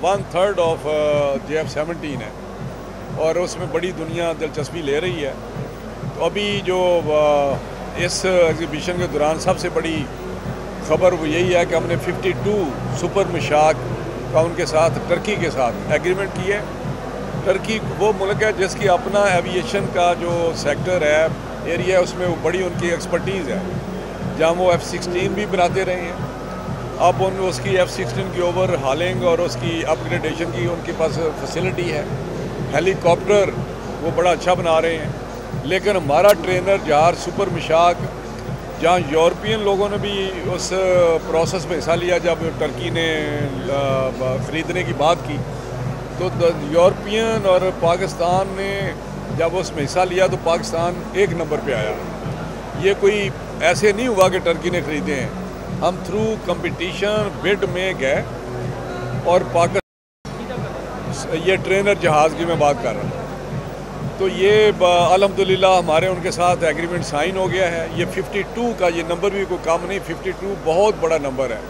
1/3 of JF-17 है और उसमें बड़ी दुनिया दिलचस्पी ले रही है। तो अभी जो इस एग्ज़िबिशन के दौरान सबसे बड़ी खबर वो यही है कि हमने 52 सुपर मिशाक का उनके साथ टर्की के साथ एग्रीमेंट की है। टर्की वो मुल्क है जिसकी अपना एविएशन का जो सेक्टर है, एरिया है, उसमें वो बड़ी उनकी एक्सपर्टीज़ है, जहाँ वो F-16 भी बनाते रहे हैं। अब उसकी F-16 की ओवर हालिंग और उसकी अपग्रेडेशन की उनके पास फैसिलिटी है। हेलीकॉप्टर वो बड़ा अच्छा बना रहे हैं। लेकिन हमारा ट्रेनर जहार सुपर मिशाक, जहाँ यूरोपियन लोगों ने भी उस प्रोसेस में हिस्सा लिया, जब टर्की ने ख़रीदने की बात की तो यूरोपियन और पाकिस्तान ने जब उसमें हिस्सा लिया तो पाकिस्तान 1 नंबर पे आया। ये कोई ऐसे नहीं हुआ कि टर्की ने ख़रीदे हैं, हम थ्रू कंपटीशन बिड में गए और पाकिस्तान, ये ट्रेनर जहाज़ की मैं बात कर रहा हूँ, तो ये अल्हम्दुलिल्लाह हमारे उनके साथ एग्रीमेंट साइन हो गया है। ये 52 का ये नंबर भी कोई कम नहीं, 52 बहुत बड़ा नंबर है।